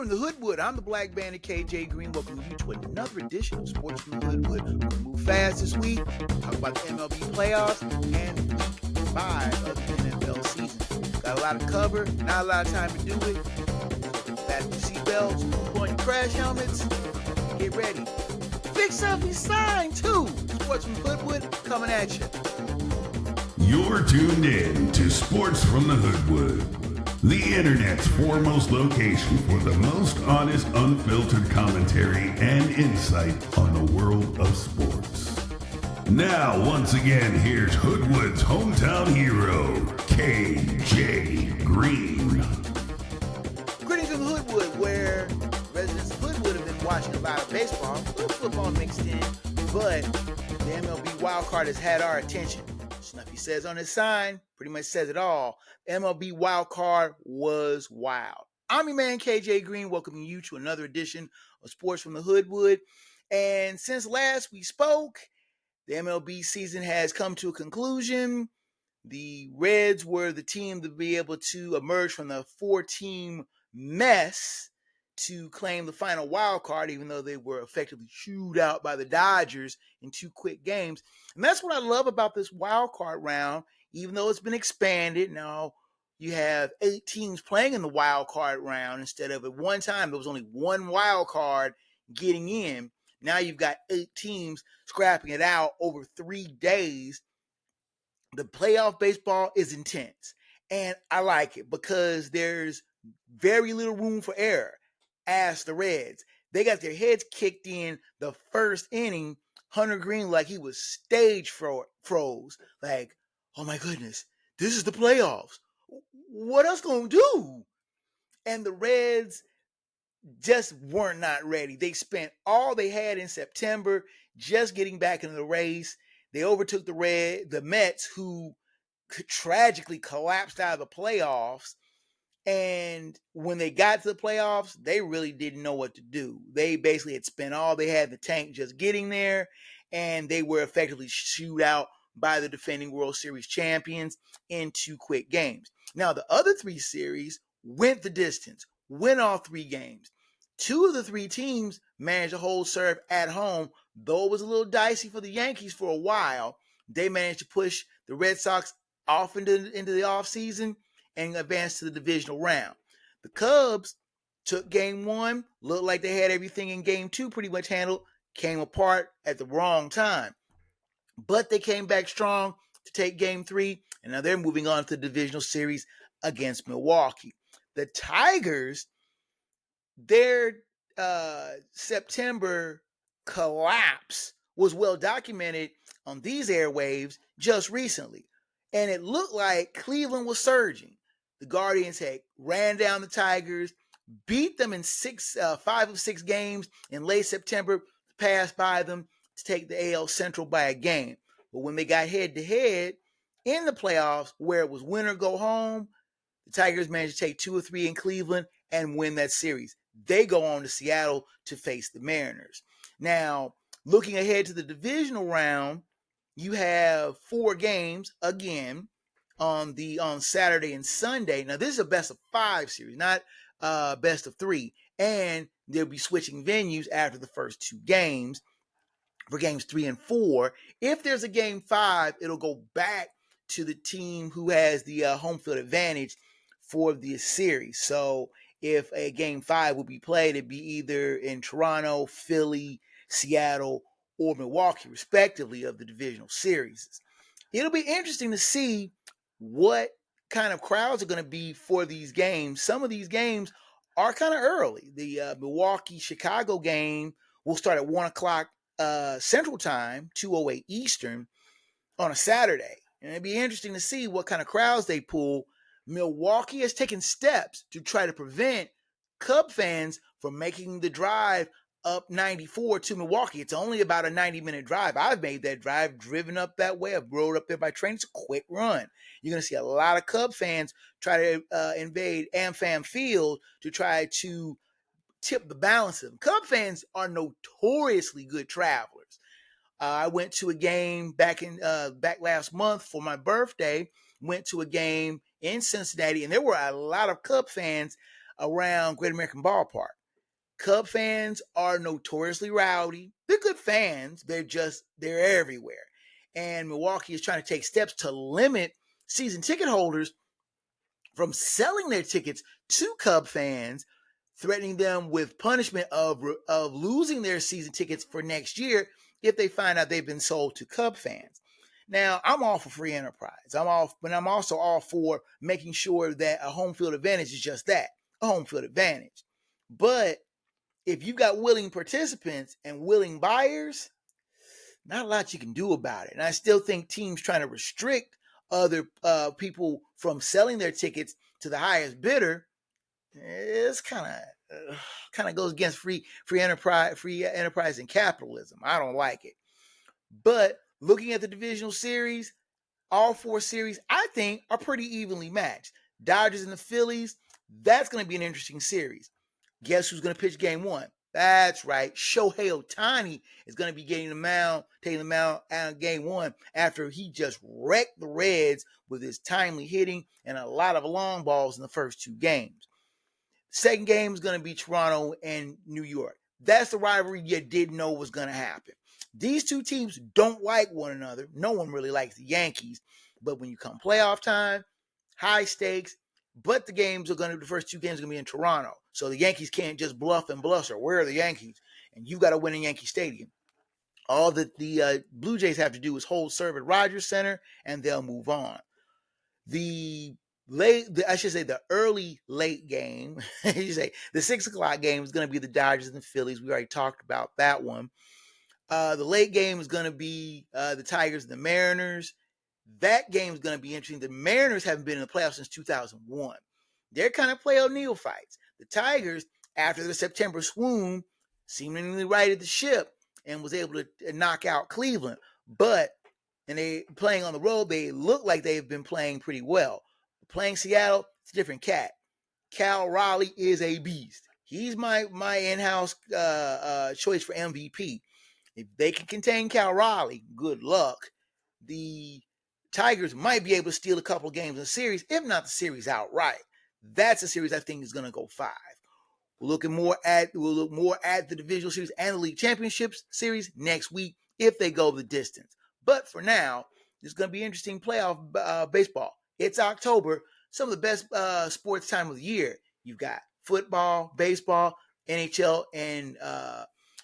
You're in the Hoodwood. I'm the Black Bandit KJ Green. Welcome you to another edition of Sports from the Hoodwood. We're going to move fast this week. Talk about the MLB playoffs and week 5 of the NFL season. Got a lot of cover, not a lot of time to do it. Fasten your seatbelts, put on your crash helmets, get ready. Fix up your sign too. Sports from the Hoodwood coming at you. You're tuned in to Sports from the Hoodwood, the internet's foremost location for the most honest, unfiltered commentary and insight on the world of sports. Now, once again, here's Hoodwood's hometown hero, KJ Green. Greetings from the Hoodwood, where residents of Hoodwood have been watching a lot of baseball, a little football mixed in, but the MLB wild card has had our attention. Snuffy says on his sign, pretty much says it all. MLB wild card was wild. I'm your man KJ Green, welcoming you to another edition of Sports from the Hoodwood. And since last we spoke, the MLB season has come to a conclusion. The Reds were the team to be able to emerge from the 4-team mess to claim the final wild card, even though they were effectively chewed out by the Dodgers in 2 quick games. And that's what I love about this wild card round, even though it's been expanded. Now you have 8 teams playing in the wild card round instead of at one time there was only one wild card getting in. Now you've got 8 teams scrapping it out over 3 days. The playoff baseball is intense, and I like it because there's very little room for error. Ask the Reds. They got their heads kicked in the first inning. Hunter Green, like he was stage froze. Like, oh my goodness, this is the playoffs. What else gonna do? And the Reds just weren't not ready. They spent all they had in September just getting back into the race. They overtook the Mets, who tragically collapsed out of the playoffs. And when they got to the playoffs, they really didn't know what to do. They basically had spent all they had in the tank just getting there, and they were effectively chewed out by the defending World Series champions in 2 quick games. Now, the other 3 series went the distance, went all 3 games. 2 of the 3 teams managed to hold serve at home, though it was a little dicey for the Yankees for a while. They managed to push the Red Sox off into the offseason and advanced to the divisional round. The Cubs took game 1, looked like they had everything in game 2 pretty much handled, came apart at the wrong time. But they came back strong to take game 3, and now they're moving on to the divisional series against Milwaukee. The Tigers, their September collapse was well documented on these airwaves just recently. And it looked like Cleveland was surging. The Guardians had ran down the Tigers, beat them in 5 of 6 games in late September, passed by them to take the AL Central by a game. But when they got head-to-head in the playoffs, where it was win or go home, the Tigers managed to take 2 or 3 in Cleveland and win that series. They go on to Seattle to face the Mariners. Now, looking ahead to the divisional round, you have 4 games again on Saturday and Sunday. Now, this is a best of 5 series, not best of 3. And they'll be switching venues after the first 2 games for games 3 and 4. If there's a game 5, it'll go back to the team who has the home field advantage for the series. So if a game 5 will be played, it'd be either in Toronto, Philly, Seattle, or Milwaukee, respectively, of the divisional series. It'll be interesting to see what kind of crowds are going to be for these games. Some of these games are kind of early. The Milwaukee-Chicago game will start at 1 o'clock Central Time, 2:08 Eastern, on a Saturday. And it'd be interesting to see what kind of crowds they pull. Milwaukee has taken steps to try to prevent Cub fans from making the drive up 94 to Milwaukee. It's only about a 90-minute drive. I've made that drive, driven up that way. I've rode up there by train. It's a quick run. You're going to see a lot of Cub fans try to invade AmFam Field to try to tip the balance of them. Cub fans are notoriously good travelers. I went to a game back last month for my birthday. Went to a game in Cincinnati, and there were a lot of Cub fans around Great American Ballpark. Cub fans are notoriously rowdy. They're good fans. They're everywhere. And Milwaukee is trying to take steps to limit season ticket holders from selling their tickets to Cub fans, threatening them with punishment of losing their season tickets for next year if they find out they've been sold to Cub fans. Now, I'm all for free enterprise. But I'm also all for making sure that a home field advantage is just that, a home field advantage. But if you've got willing participants and willing buyers, not a lot you can do about it. And I still think teams trying to restrict other people from selling their tickets to the highest bidder, it's kind of goes against free enterprise and capitalism. I don't like it. But looking at the divisional series, all 4 series, I think, are pretty evenly matched. Dodgers and the Phillies, that's going to be an interesting series. Guess who's going to pitch game 1? That's right. Shohei Ohtani is going to be taking the mound out of game 1 after he just wrecked the Reds with his timely hitting and a lot of long balls in the first 2 games. Second game is going to be Toronto and New York. That's the rivalry you didn't know was going to happen. These 2 teams don't like one another. No one really likes the Yankees. But when you come playoff time, high stakes, but the first 2 games are going to be in Toronto. So the Yankees can't just bluff and bluster. Where are the Yankees? And you got to win in Yankee Stadium. All that the Blue Jays have to do is hold serve at Rogers Center, and they'll move on. The early late game, the 6 o'clock game is going to be the Dodgers and the Phillies. We already talked about that one. The late game is going to be the Tigers and the Mariners. That game is going to be interesting. The Mariners haven't been in the playoffs since 2001. They're kind of playoff neophytes. The Tigers, after the September swoon, seemingly righted the ship and was able to knock out Cleveland. And they playing on the road, they look like they've been playing pretty well. Playing Seattle, it's a different cat. Cal Raleigh is a beast. He's my in-house choice for MVP. If they can contain Cal Raleigh, good luck. The Tigers might be able to steal a couple of games in the series, if not the series outright. That's a series I think is going to go 5. We'll look more at the divisional series and the league championships series next week if they go the distance. But for now, it's going to be interesting playoff baseball. It's October, some of the best sports time of the year. You've got football, baseball, NHL, and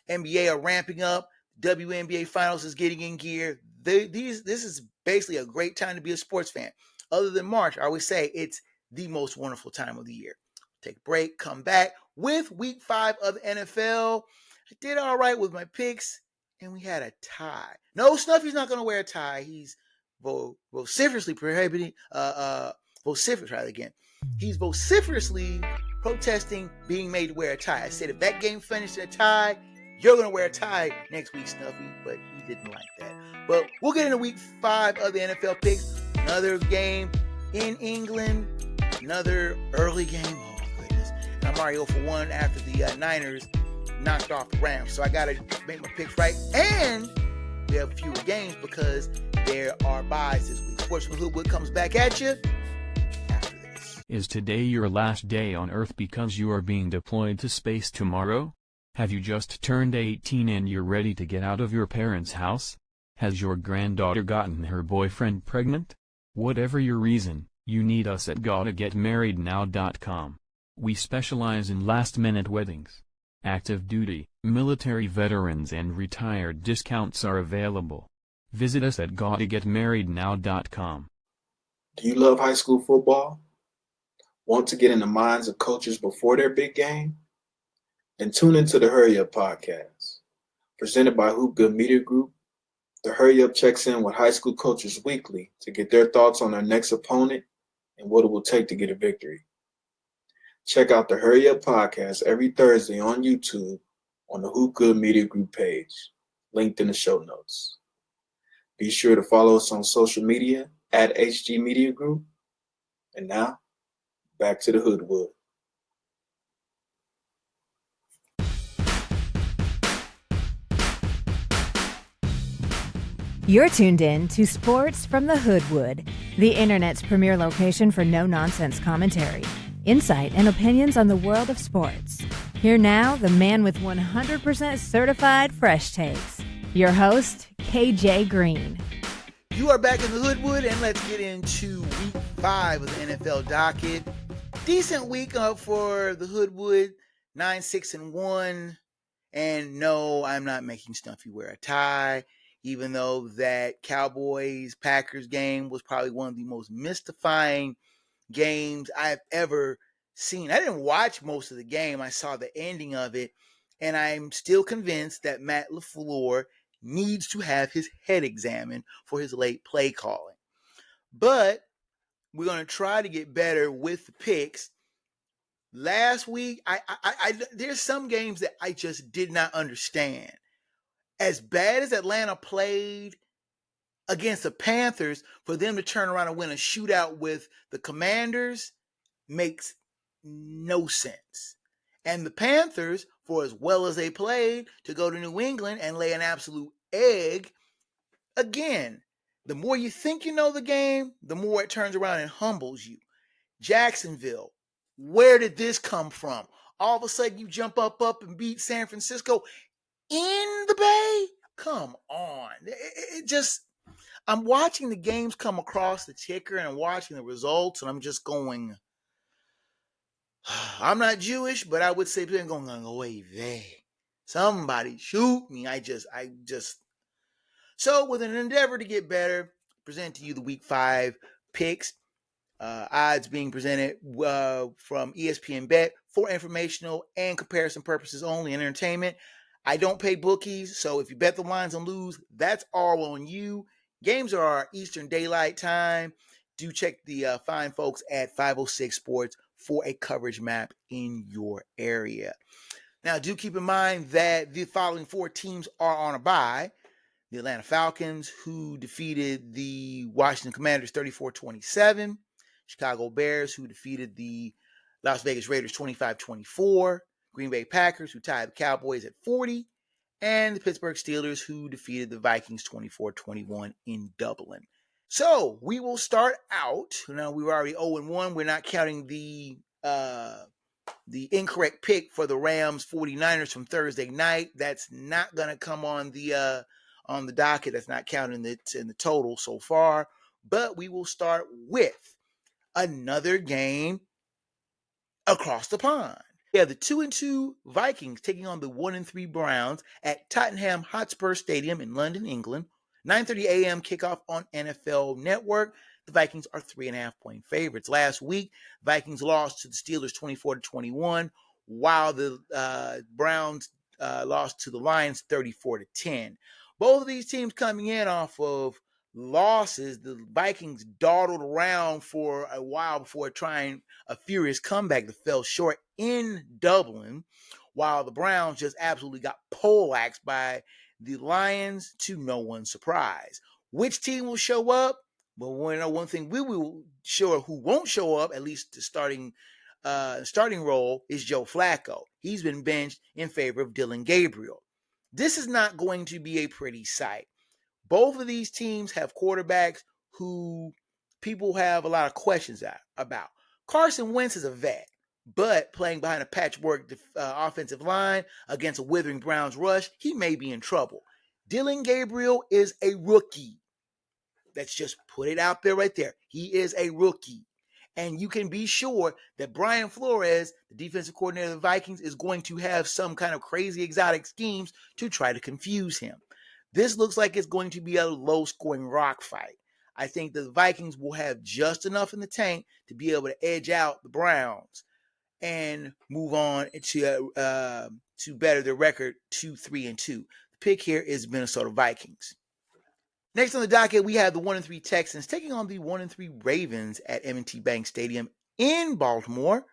NBA are ramping up. WNBA finals is getting in gear. This is basically a great time to be a sports fan. Other than March, I always say it's the most wonderful time of the year. Take a break, come back with week 5 of the NFL. I did all right with my picks, and we had a tie. No, Snuffy's not going to wear a tie. He's vociferously prohibiting, He's vociferously protesting being made to wear a tie. I said if that game finished a tie, you're going to wear a tie next week, Snuffy, but he didn't like that. But we'll get into week 5 of the NFL picks. Another game in England, another early game. Oh, goodness. And I'm already 0 for 1 after the Niners knocked off the Rams. So I got to make my picks right. And we have fewer games because there are buys this week. Sports with Hoodwood comes back at you after this. Is today your last day on Earth because you are being deployed to space tomorrow? Have you just turned 18 and you're ready to get out of your parents' house? Has your granddaughter gotten her boyfriend pregnant? Whatever your reason, you need us at gottagetmarriednow.com. We specialize in last-minute weddings. Active duty, military veterans and retired discounts are available. Visit us at gottagetmarriednow.com. Do you love high school football? Want to get in the minds of coaches before their big game? Then tune into the Hurry Up podcast. Presented by Hoop Good Media Group, the Hurry Up checks in with high school coaches weekly to get their thoughts on their next opponent and what it will take to get a victory. Check out the Hurry Up podcast every Thursday on YouTube on the Hoop Good Media Group page, linked in the show notes. Be sure to follow us on social media at HG Media Group. And now, back to the Hoodwood. You're tuned in to Sports from the Hoodwood, the internet's premier location for no-nonsense commentary. insight and opinions on the world of sports. Here now, the man with 100% certified fresh takes, your host, KJ Green. You are back in the Hoodwood, and let's get into week 5 of the NFL docket. Decent week for the Hoodwood, 9-6-1. And no, I'm not making Stumpy wear a tie, even though that Cowboys-Packers game was probably one of the most mystifying games I've ever seen. I didn't watch most of the game. I saw the ending of it, and I'm still convinced that Matt LaFleur needs to have his head examined for his late play calling. But we're going to try to get better with the picks. Last week, there's some games that I just did not understand. As bad as Atlanta played against the Panthers, for them to turn around and win a shootout with the Commanders makes no sense. And the Panthers, for as well as they played, to go to New England and lay an absolute egg, again, the more you think you know the game, the more it turns around and humbles you. Jacksonville, where did this come from? All of a sudden you jump up and beat San Francisco in the Bay? Come on. It just, I'm watching the games come across the ticker and I'm watching the results, and I'm just going, I'm not Jewish, but I would say they're going away there. Somebody shoot me. I just. So with an endeavor to get better, present to you the week 5 picks. Odds being presented from ESPN Bet for informational and comparison purposes only and entertainment. I don't pay bookies, so if you bet the lines and lose, that's all on you. Games are Eastern Daylight Time. Do check the fine folks at 506 Sports for a coverage map in your area. Now, do keep in mind that the following 4 teams are on a bye. The Atlanta Falcons, who defeated the Washington Commanders 34-27. Chicago Bears, who defeated the Las Vegas Raiders 25-24. Green Bay Packers, who tied the Cowboys at 40. And the Pittsburgh Steelers, who defeated the Vikings 24-21 in Dublin. So we will start out. Now, we were already 0-1. We're not counting the incorrect pick for the Rams 49ers from Thursday night. That's not going to come on the docket. That's not counting it in the total so far. But we will start with another game across the pond. We have the 2-2 Vikings taking on the 1-3 Browns at Tottenham Hotspur Stadium in London, England. 9:30 a.m. kickoff on NFL Network. The Vikings are 3.5-point favorites. Last week, Vikings lost to the Steelers 24-21, while the Browns lost to the Lions 34-10. Both of these teams coming in off of losses. The Vikings dawdled around for a while before trying a furious comeback that fell short in Dublin, while the Browns just absolutely got poleaxed by the Lions to no one's surprise. Which team will show up? But we know one thing we will show who won't show up, at least the starting role, is Joe Flacco. He's been benched in favor of Dylan Gabriel. This is not going to be a pretty sight. Both of these teams have quarterbacks who people have a lot of questions about. Carson Wentz is a vet, but playing behind a patchwork offensive line against a withering Browns rush, he may be in trouble. Dylan Gabriel is a rookie. Let's just put it out there right there. He is a rookie. And you can be sure that Brian Flores, the defensive coordinator of the Vikings, is going to have some kind of crazy exotic schemes to try to confuse him. This looks like it's going to be a low-scoring rock fight. I think the Vikings will have just enough in the tank to be able to edge out the Browns and move on to better their record to 3-2. The pick here is Minnesota Vikings. Next on the docket, we have the 1-3 Texans taking on the 1-3 Ravens at M&T Bank Stadium in Baltimore.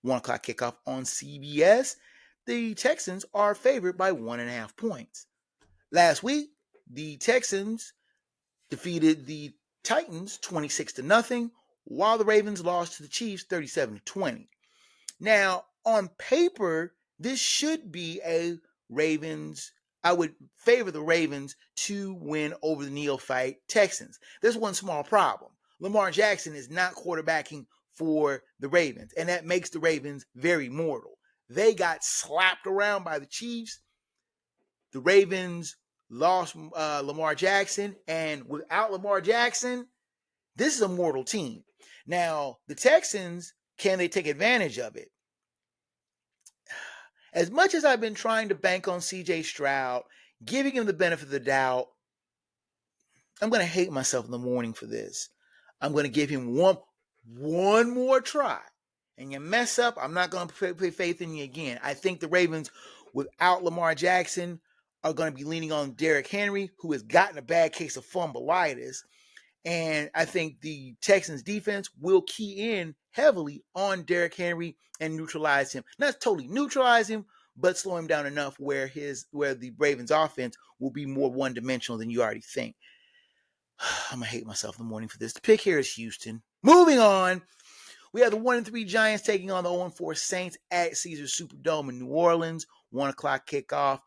1 o'clock kickoff on CBS. The Texans are favored by 1.5 points. Last week, the Texans defeated the Titans 26-0, while the Ravens lost to the Chiefs 37-20. Now, on paper, this should be a Ravens. I would favor the Ravens to win over the neophyte Texans. There's one small problem. Lamar Jackson is not quarterbacking for the Ravens, and that makes the Ravens very mortal. They got slapped around by the Chiefs. The Ravens lost Lamar Jackson, and without Lamar Jackson, this is a mortal team. Now, the Texans, can they take advantage of it? As much as I've been trying to bank on CJ Stroud, giving him the benefit of the doubt, I'm going to hate myself in the morning for this. I'm going to give him one more try. And you mess up, I'm not going to put faith in you again. I think the Ravens, without Lamar Jackson, are going to be leaning on Derrick Henry, who has gotten a bad case of fumbleitis. And I think the Texans defense will key in heavily on Derrick Henry and neutralize him. Not totally neutralize him, but slow him down enough where the Ravens offense will be more one-dimensional than you already think. I'm going to hate myself in the morning for this. The pick here is Houston. Moving on. We have the 1-3 Giants taking on the 0-4 Saints at Caesars Superdome in New Orleans. 1 o'clock kickoff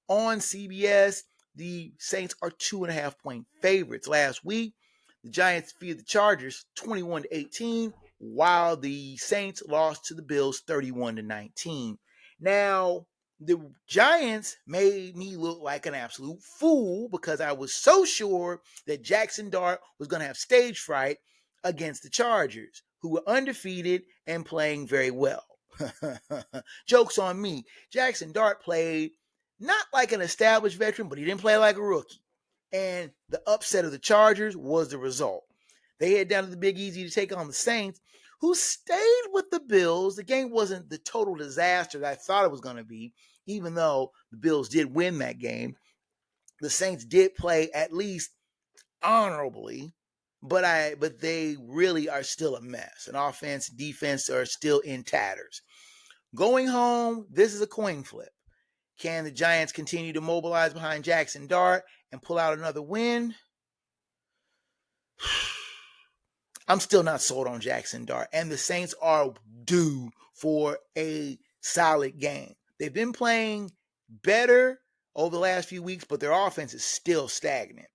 on CBS. The Saints are 2.5-point favorites. Last week, the Giants defeated the Chargers 21-18, while the Saints lost to the Bills 31-19. Now, the Giants made me look like an absolute fool because I was so sure that Jackson Dart was going to have stage fright against the Chargers, who were undefeated and playing very well. Joke's on me. Jackson Dart played not like an established veteran, but he didn't play like a rookie. And the upset of the Chargers was the result. They head down to the Big Easy to take on the Saints, who stayed with the Bills. The game wasn't the total disaster that I thought it was going to be, even though the Bills did win that game. The Saints did play at least honorably, but they really are still a mess. And offense, defense are still in tatters. Going home, this is a coin flip. Can the Giants continue to mobilize behind Jackson Dart and pull out another win? I'm still not sold on Jackson Dart, and the Saints are due for a solid game. They've been playing better over the last few weeks, but their offense is still stagnant.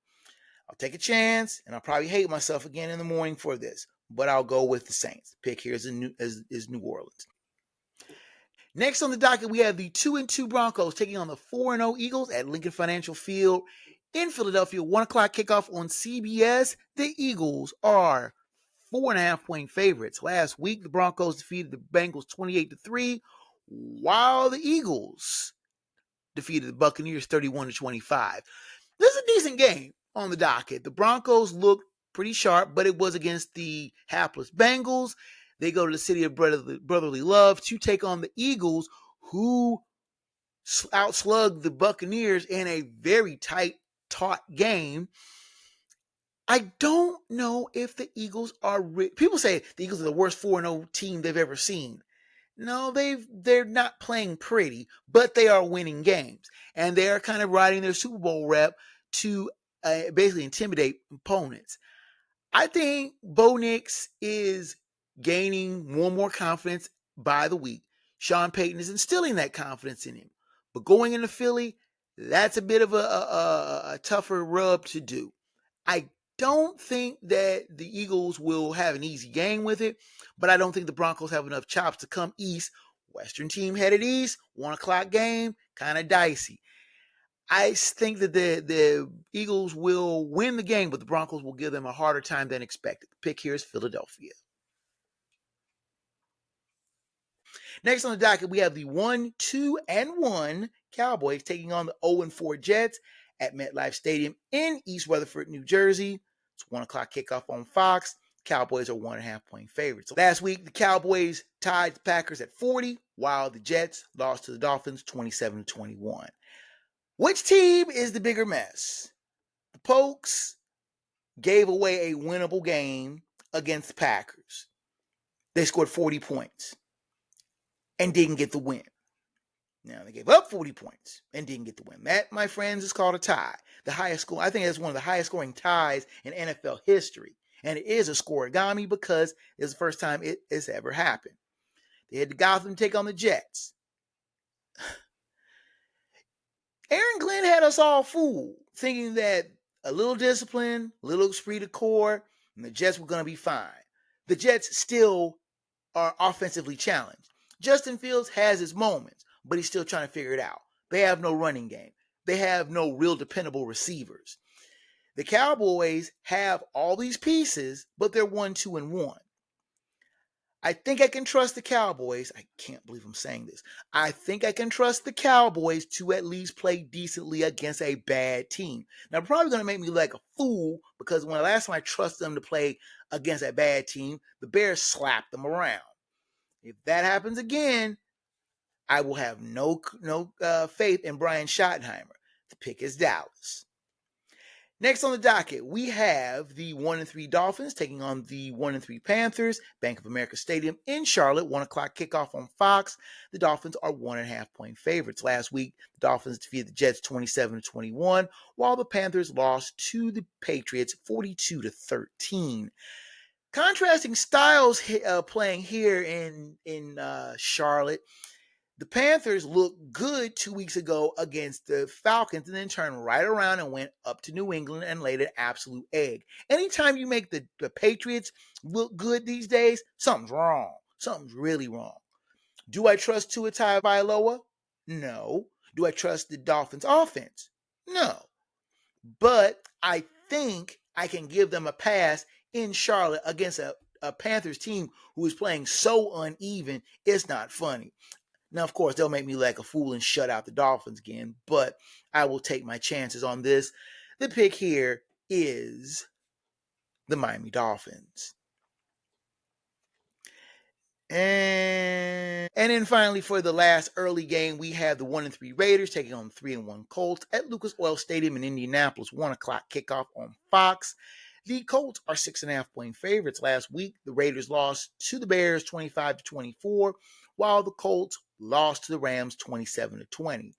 I'll take a chance, and I'll probably hate myself again in the morning for this, but I'll go with the Saints. Pick here is New Orleans. Next on the docket, we have the 2-2 Broncos taking on the 4-0 Eagles at Lincoln Financial Field in Philadelphia. 1 o'clock kickoff on CBS. The Eagles are 4.5-point favorites. Last week, the Broncos defeated the Bengals 28-3, while the Eagles defeated the Buccaneers 31-25. This is a decent game on the docket. The Broncos looked pretty sharp, but it was against the hapless Bengals. They go to the city of brotherly love to take on the Eagles, who outslugged the Buccaneers in a very tight, taut game. I don't know if the Eagles are... People say the Eagles are the worst 4-0 team they've ever seen. No, they're not playing pretty, but they are winning games. And they are kind of riding their Super Bowl rep to basically intimidate opponents. I think Bo Nix is gaining more and more confidence by the week. Sean Payton is instilling that confidence in him. But going into Philly, that's a bit of a tougher rub to do. I don't think that the Eagles will have an easy game with it, but I don't think the Broncos have enough chops to come east. Western team headed east, 1 o'clock game, kind of dicey. I think that the Eagles will win the game, but the Broncos will give them a harder time than expected. The pick here is Philadelphia. Next on the docket, we have the 1-2-1 Cowboys taking on the 0-4 Jets at MetLife Stadium in East Rutherford, New Jersey. It's 1 o'clock kickoff on Fox. Cowboys are 1.5-point favorites. Last week, the Cowboys tied the Packers at 40, while the Jets lost to the Dolphins 27-21. Which team is the bigger mess? The Pokes gave away a winnable game against the Packers. They scored 40 points and didn't get the win. Now, they gave up 40 points and didn't get the win. That, my friends, is called a tie. The highest score, I think that's one of the highest scoring ties in NFL history. And it is a scoregami because it's the first time it has ever happened. They had to Gotham take on the Jets. Aaron Glenn had us all fooled, thinking that a little discipline, a little esprit de corps, and the Jets were going to be fine. The Jets still are offensively challenged. Justin Fields has his moments, but he's still trying to figure it out. They have no running game. They have no real dependable receivers. The Cowboys have all these pieces, but they're 1-2-1. I think I can trust the Cowboys. I can't believe I'm saying this. I think I can trust the Cowboys to at least play decently against a bad team. Now, probably going to make me look like a fool because when the last time I trusted them to play against a bad team, the Bears slapped them around. If that happens again, I will have no faith in Brian Schottenheimer. The pick is Dallas. Next on the docket, we have the 1-3 Dolphins taking on the 1-3 Panthers, Bank of America Stadium in Charlotte, 1 o'clock kickoff on Fox. The Dolphins are 1.5-point favorites. Last week, the Dolphins defeated the Jets 27-21, while the Panthers lost to the Patriots 42-13. Contrasting styles playing here in Charlotte. The Panthers looked good 2 weeks ago against the Falcons and then turned right around and went up to New England and laid an absolute egg. Anytime you make the Patriots look good these days, something's wrong. Something's really wrong. Do I trust Tua Tagovailoa? No. Do I trust the Dolphins offense? No. But I think I can give them a pass in Charlotte against a Panthers team who is playing so uneven, it's not funny. Now, of course, they'll make me like a fool and shut out the Dolphins again, but I will take my chances on this. The pick here is the Miami Dolphins. And then finally, for the last early game, we have the 1-3 Raiders taking on the 3-1 Colts at Lucas Oil Stadium in Indianapolis, 1 o'clock kickoff on Fox. The Colts are 6.5-point favorites. Last week, the Raiders lost to the Bears 25-24, while the Colts lost to the Rams 27-20.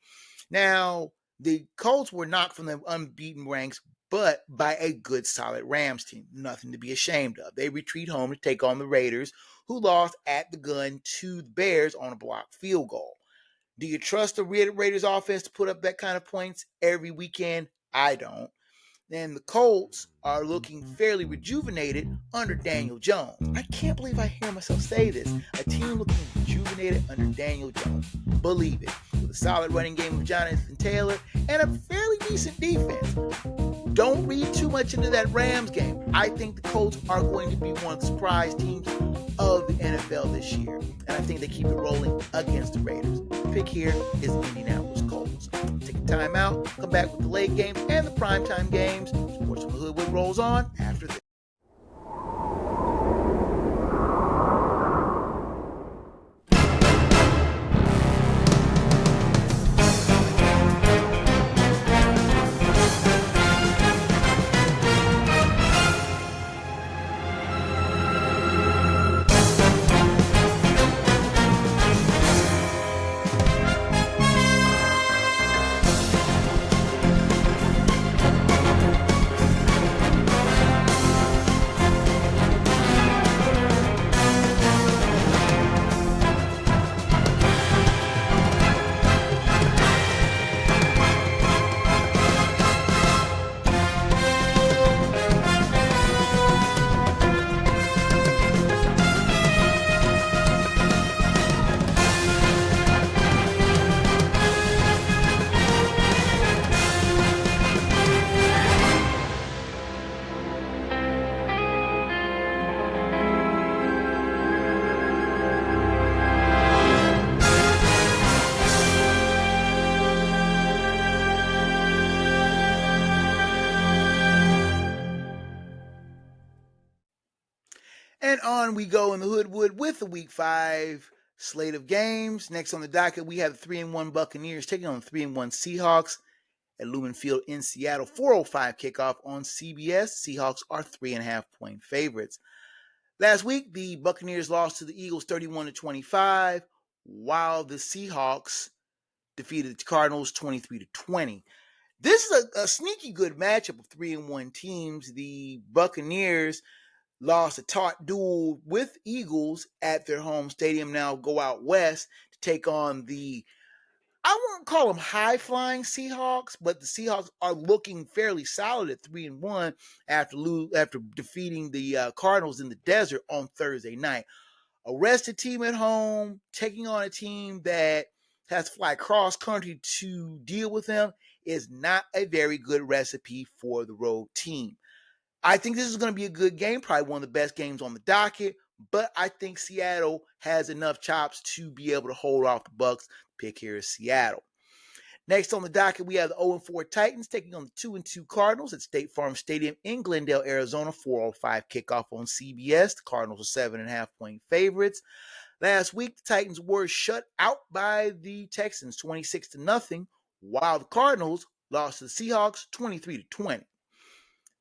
Now, the Colts were knocked from the unbeaten ranks, but by a good, solid Rams team. Nothing to be ashamed of. They retreat home to take on the Raiders, who lost at the gun to the Bears on a blocked field goal. Do you trust the Raiders offense to put up that kind of points every weekend? I don't. Then the Colts are looking fairly rejuvenated under Daniel Jones. I can't believe I hear myself say this. A team looking rejuvenated under Daniel Jones. Believe it. With a solid running game of Jonathan Taylor and a fairly decent defense. Don't read too much into that Rams game. I think the Colts are going to be one of the surprise teams of the NFL this year. And I think they keep it rolling against the Raiders. The pick here is Indianapolis Colts. Take a time out, come back with the late games and the primetime games. Sports from the Hoodwood rolls on after this. And on we go in the Hoodwood with the Week 5 slate of games. Next on the docket, we have the 3-1 Buccaneers taking on the 3-1 Seahawks at Lumen Field in Seattle. 4:05 kickoff on CBS. Seahawks are 3.5-point favorites. Last week, the Buccaneers lost to the Eagles 31-25, while the Seahawks defeated the Cardinals 23-20. This is a sneaky good matchup of 3-1 teams. The Buccaneers lost a taut duel with Eagles at their home stadium. Now go out west to take on the, I won't call them high-flying Seahawks, but the Seahawks are looking fairly solid at 3-1 after defeating the Cardinals in the desert on Thursday night. A rested team at home, taking on a team that has to fly cross country to deal with them is not a very good recipe for the road team. I think this is going to be a good game, probably one of the best games on the docket, but I think Seattle has enough chops to be able to hold off the Bucs. Pick here is Seattle. Next on the docket, we have the 0-4 Titans taking on the 2-2 Cardinals at State Farm Stadium in Glendale, Arizona. 4:05 kickoff on CBS. The Cardinals are 7.5-point favorites. Last week, the Titans were shut out by the Texans 26-0, while the Cardinals lost to the Seahawks 23-20.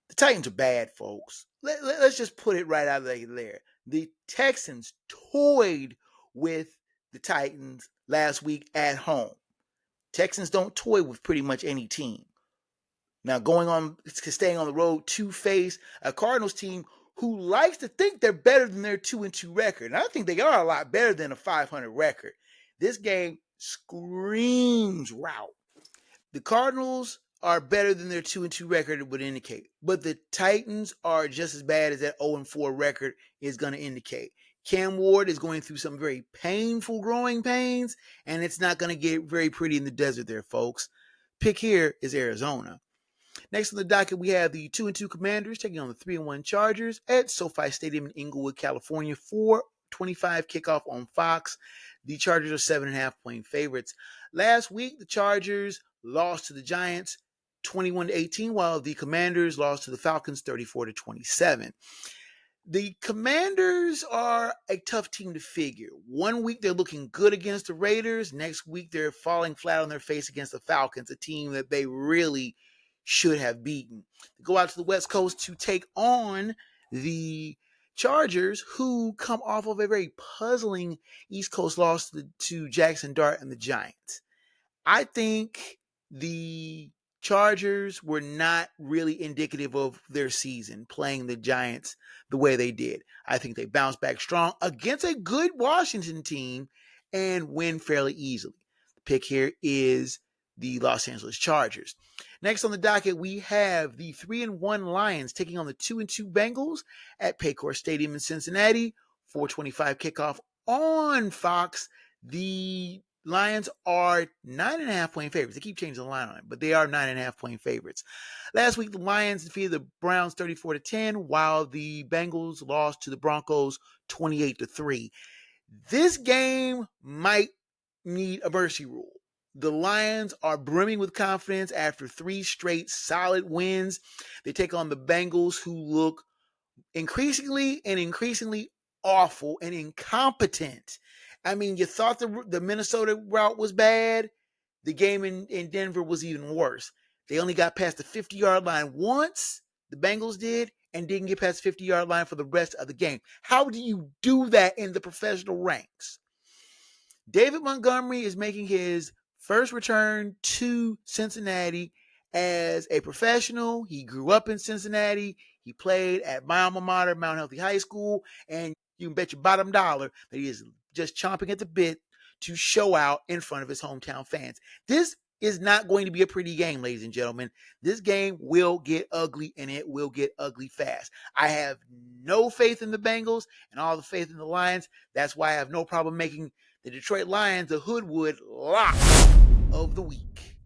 The Titans are bad, folks. Let's just put it right out of there. The Texans toyed with the Titans last week at home. Texans don't toy with pretty much any team. Now, staying on the road to face a Cardinals team who likes to think they're better than their 2-2 record. And I think they are a lot better than a 500 record. This game screams rout. The Cardinals are better than their 2-2 record would indicate, but the Titans are just as bad as that 0-4 record is going to indicate. Cam Ward is going through some very painful growing pains, and it's not going to get very pretty in the desert there, folks. Pick here is Arizona. Next on the docket, we have the 2-2 Commanders taking on the 3-1 Chargers at SoFi Stadium in Inglewood, California. 4:25 kickoff on Fox. The Chargers are 7.5-point favorites. Last week, the Chargers lost to the Giants 21-18, while the Commanders lost to the Falcons 34-27. The Commanders are a tough team to figure. One week they're looking good against the Raiders. Next week they're falling flat on their face against the Falcons, a team that they really should have beaten. They go out to the West Coast to take on the Chargers, who come off of a very puzzling East Coast loss to Jackson Dart and the Giants. I think the Chargers were not really indicative of their season, playing the Giants the way they did. I think they bounced back strong against a good Washington team and win fairly easily. The pick here is the Los Angeles Chargers. Next on the docket, we have the 3-1 Lions taking on the 2-2 Bengals at Paycor Stadium in Cincinnati. 4:25 kickoff on Fox. The Lions are 9.5-point favorites. They keep changing the line on it, but they are 9.5-point favorites. Last week, the Lions defeated the Browns 34-10, while the Bengals lost to the Broncos 28-3. This game might need a mercy rule. The Lions are brimming with confidence after 3 straight solid wins. They take on the Bengals, who look increasingly awful and incompetent. I mean, you thought the Minnesota route was bad. The game in Denver was even worse. They only got past the 50-yard line once, the Bengals did, and didn't get past the 50-yard line for the rest of the game. How do you do that in the professional ranks? David Montgomery is making his first return to Cincinnati as a professional. He grew up in Cincinnati. He played at my alma mater, Mount Healthy High School, and you can bet your bottom dollar that he is just chomping at the bit to show out in front of his hometown fans. This is not going to be a pretty game, ladies and gentlemen. This game will get ugly, and it will get ugly fast. I have no faith in the Bengals and all the faith in the Lions. That's why I have no problem making the Detroit Lions the Hoodwood lock of the week.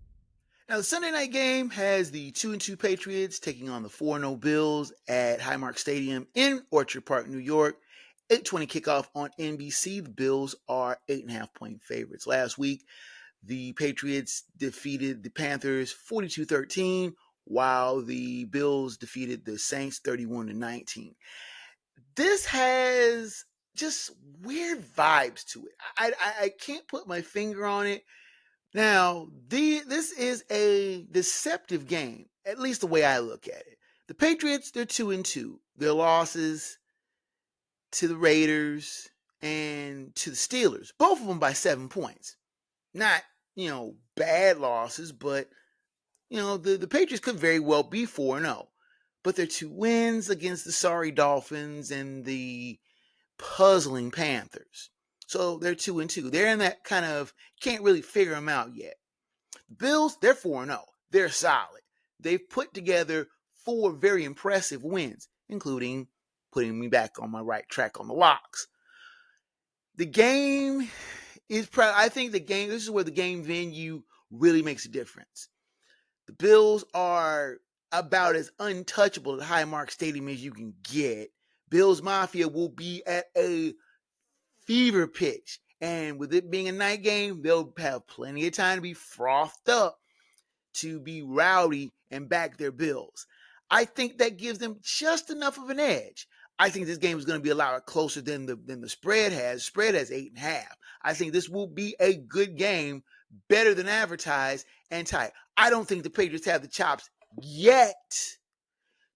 Now, the Sunday night game has the 2-2 Patriots taking on the 4-0 Bills at Highmark Stadium in Orchard Park, New York. 8:20 kickoff on NBC. The Bills are 8.5-point favorites. Last week, the Patriots defeated the Panthers 42-13, while the Bills defeated the Saints 31-19. This has just weird vibes to it. I can't put my finger on it. Now, this is a deceptive game, at least the way I look at it. The Patriots, they're 2-2. Their losses to the Raiders and to the Steelers, both of them by 7 points. Not, bad losses, but, the Patriots could very well be 4-0. But their 2 wins against the sorry Dolphins and the puzzling Panthers. So they're 2-2. They're in that kind of, can't really figure them out yet. The Bills, they're 4-0. They're solid. They've put together 4 very impressive wins, including putting me back on my right track on the locks. The game is I think this is where the game venue really makes a difference. The Bills are about as untouchable at Highmark Stadium as you can get. Bills Mafia will be at a fever pitch. And with it being a night game, they'll have plenty of time to be frothed up, to be rowdy and back their Bills. I think that gives them just enough of an edge. I think this game is going to be a lot closer than the spread has. Spread has 8.5. I think this will be a good game, better than advertised and tight. I don't think the Patriots have the chops yet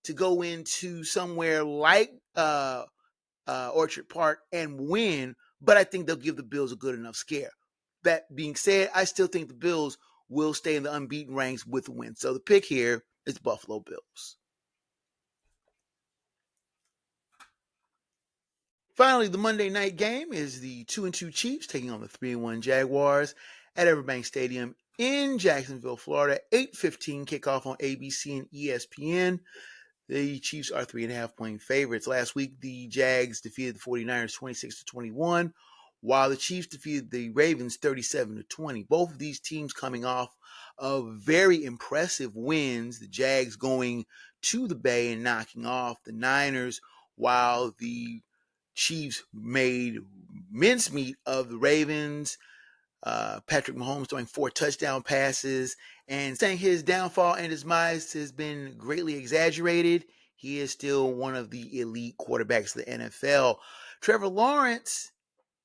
to go into somewhere like Orchard Park and win, but I think they'll give the Bills a good enough scare. That being said, I still think the Bills will stay in the unbeaten ranks with a win. So the pick here is Buffalo Bills. Finally, the Monday night game is the 2-2 Chiefs taking on the 3-1 Jaguars at Everbank Stadium in Jacksonville, Florida. 8:15 kickoff on ABC and ESPN. The Chiefs are 3.5-point favorites. Last week, the Jags defeated the 49ers 26-21, while the Chiefs defeated the Ravens 37-20. Both of these teams coming off of very impressive wins. The Jags going to the Bay and knocking off the Niners, while the Chiefs made mincemeat of the Ravens. Patrick Mahomes throwing 4 touchdown passes and saying his downfall and his demise has been greatly exaggerated. He is still one of the elite quarterbacks of the NFL. Trevor Lawrence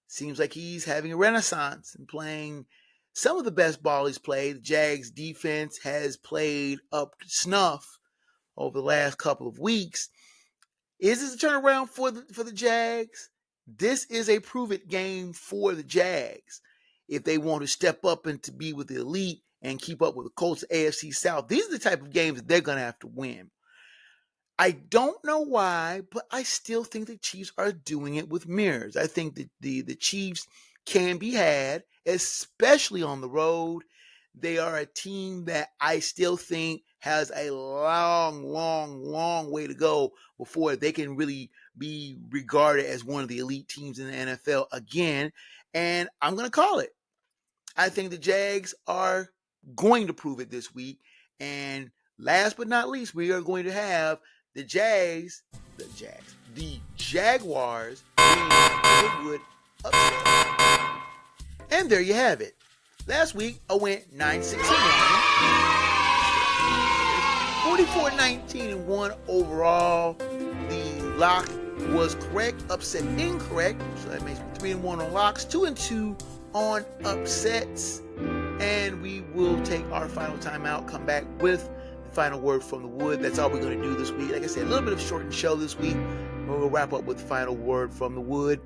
seems like he's having a renaissance and playing some of the best ball he's played. The Jags defense has played up to snuff over the last couple of weeks. Is this a turnaround for the Jags? This is a prove-it game for the Jags. If they want to step up and to be with the elite and keep up with the Colts of AFC South, these are the type of games that they're going to have to win. I don't know why, but I still think the Chiefs are doing it with mirrors. I think that the Chiefs can be had, especially on the road. They are a team that I still think has a long way to go before they can really be regarded as one of the elite teams in the NFL again. And I'm going to call it. I think the Jags are going to prove it this week. And last but not least, we are going to have the Jaguars being hoodwood upset. And there you have it. Last week, I went 9-6-1, 44-19-1 overall. The lock was correct, upset incorrect, so that makes me 3-1 on locks, 2-2 on upsets. And we will take our final timeout, come back with the final word from the wood. That's all we're going to do this week. Like I said, a little bit of shortened show this week. We'll wrap up with the final word from the wood.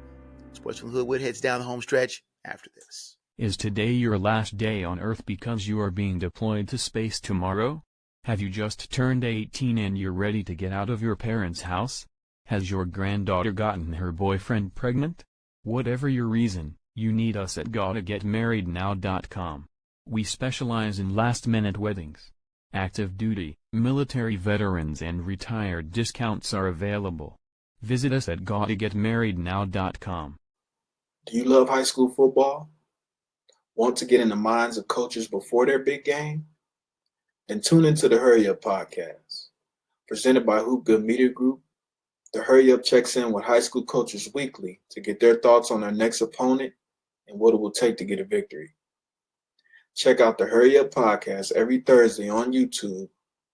Sports from the Hoodwood heads down the home stretch after this. Is today your last day on Earth because you are being deployed to space tomorrow? Have you just turned 18 and you're ready to get out of your parents' house? Has your granddaughter gotten her boyfriend pregnant? Whatever your reason, you need us at GottaGetMarriedNow.com. We specialize in last-minute weddings. Active duty, military veterans and retired discounts are available. Visit us at GottaGetMarriedNow.com. Do you love high school football? Want to get in the minds of coaches before their big game? Then tune into the Hurry Up podcast. Presented by Hoop Good Media Group, the Hurry Up checks in with high school coaches weekly to get their thoughts on their next opponent and what it will take to get a victory. Check out the Hurry Up podcast every Thursday on YouTube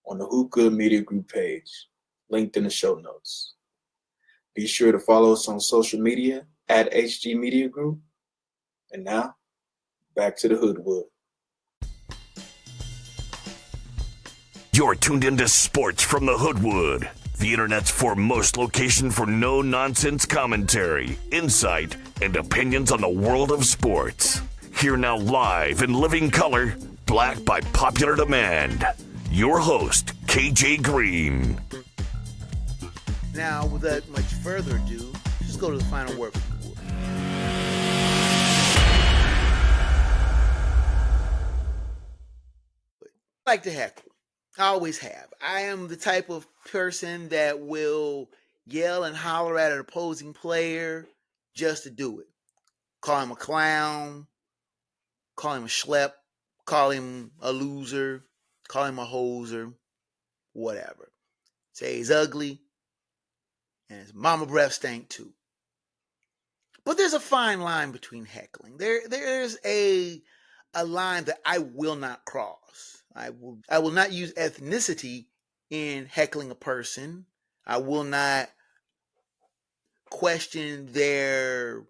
on the Hoop Good Media Group page, linked in the show notes. Be sure to follow us on social media at HG Media Group. And now, back to the Hoodwood. You're tuned into Sports from the Hoodwood, the internet's foremost location for no-nonsense commentary, insight, and opinions on the world of sports. Here now live in living color, black by popular demand, your host, KJ Green. Now, without much further ado, just go to the final word from the wood. I like to heckle. I always have. I am the type of person that will yell and holler at an opposing player just to do it. call him a clown, call him a schlep, call him a loser, call him a hoser, whatever. Say he's ugly and his mama breath stank too. But there's a fine line between heckling. There's a line that I will not cross. I will not use ethnicity in heckling a person. I will not question their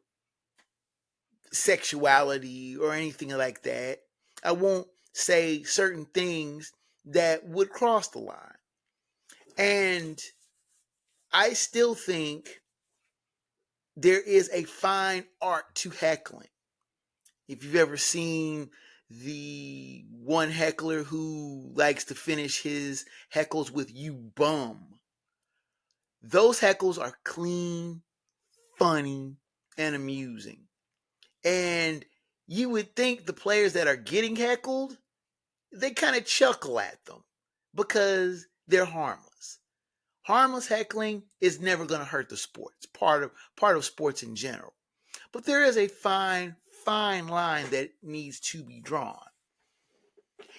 sexuality or anything like that. I won't say certain things that would cross the line. And I still think there is a fine art to heckling. If you've ever seen the one heckler who likes to finish his heckles with "you bum," those heckles are clean, funny, and amusing. And you would think the players that are getting heckled, they kind of chuckle at them because they're harmless. Harmless heckling is never going to hurt the sport. It's part of sports in general. But there is a fine line that needs to be drawn.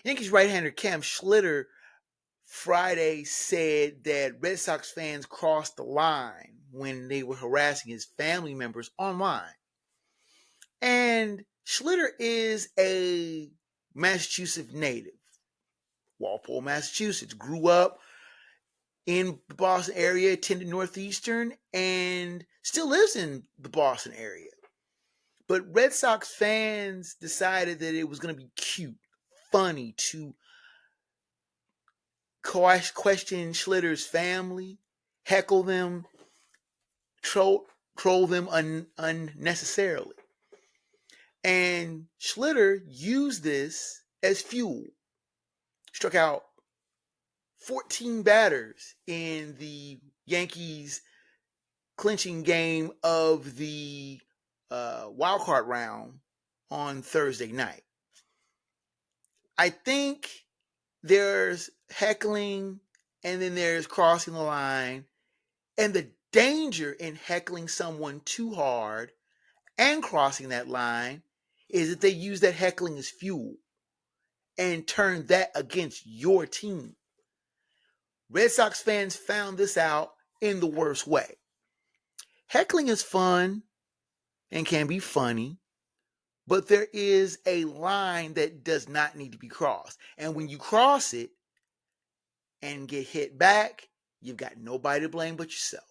Yankees right-hander Cam Schlitter Friday said that Red Sox fans crossed the line when they were harassing his family members online. And Schlitter is a Massachusetts native, Walpole, Massachusetts. Grew up in the Boston area, attended Northeastern, and still lives in the Boston area. But Red Sox fans decided that it was going to be cute, funny to question Schlitter's family, heckle them, troll them unnecessarily. And Schlitter used this as fuel. Struck out 14 batters in the Yankees clinching game of the wild card round on Thursday night. I think there's heckling and then there's crossing the line, and the danger in heckling someone too hard and crossing that line is that they use that heckling as fuel and turn that against your team. Red Sox fans found this out in the worst way. Heckling is fun and can be funny, but there is a line that does not need to be crossed. And when you cross it and get hit back, you've got nobody to blame but yourself.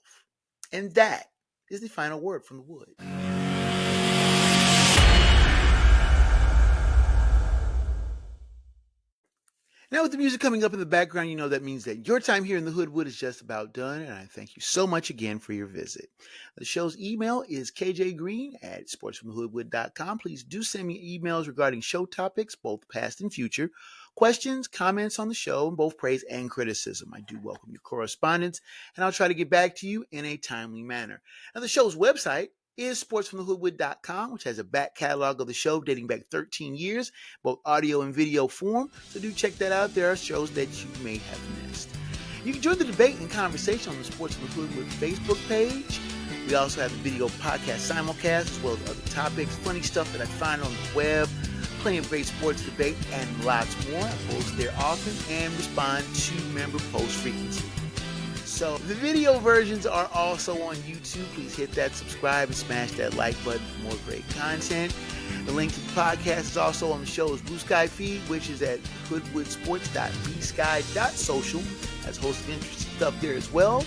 And that is the final word from the wood. Now, with the music coming up in the background, you know that means that your time here in the Hoodwood is just about done, and I thank you so much again for your visit. The show's email is kjgreen@sportsfromthehoodwood.com. Please do send me emails regarding show topics, both past and future, questions, comments on the show, both praise and criticism. I do welcome your correspondence, and I'll try to get back to you in a timely manner. Now, the show's website is sportsfromthehoodwood.com, which has a back catalog of the show dating back 13 years, both audio and video form. So do check that out. There are shows that you may have missed. You can join the debate and conversation on the Sports from the Hoodwood Facebook page. We also have the video podcast simulcast, as well as other topics, funny stuff that I find on the web, plenty of great sports debate, and lots more. I post there often and respond to member post frequency. So the video versions are also on YouTube. Please hit that subscribe and smash that like button for more great content. The link to the podcast is also on the show's Blue Sky feed, which is at hoodwoodsports.bsky.social. Has a host of interesting stuff there as well.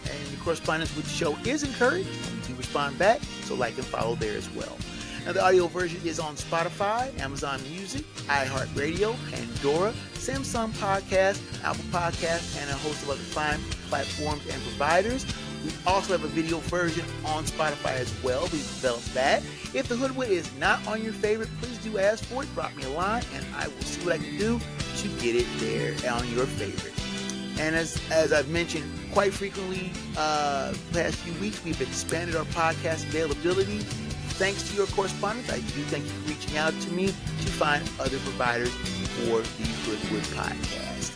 And the correspondence with the show is encouraged. We do respond back, so like and follow there as well. Now, the audio version is on Spotify, Amazon Music, iHeartRadio, Pandora, Samsung Podcast, Apple Podcast, and a host of other fine platforms and providers. We also have a video version on Spotify as well. We've developed that. If the Hoodwood is not on your favorite, please do ask for it. Drop me a line, and I will see what I can do to get it there on your favorite. And as I've mentioned quite frequently the past few weeks, we've expanded our podcast availability. Thanks to your correspondence, I do thank you for reaching out to me to find other providers for the Hoodwood podcast.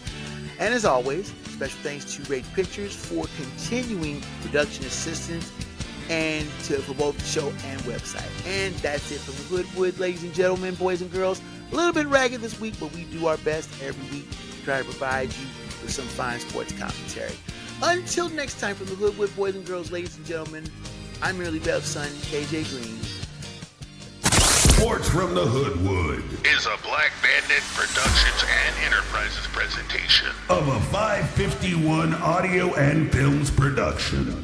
And as always, special thanks to Rage Pictures for continuing production assistance and for both the show and website. And that's it from the Hoodwood, ladies and gentlemen, boys and girls. A little bit ragged this week, but we do our best every week to try to provide you with some fine sports commentary. Until next time, from the Hoodwood, boys and girls, ladies and gentlemen, I'm Merely Bev's son, KJ Green. Sports from the Hoodwood is a Black Bandit Productions and Enterprises presentation of a 551 Audio and Films production.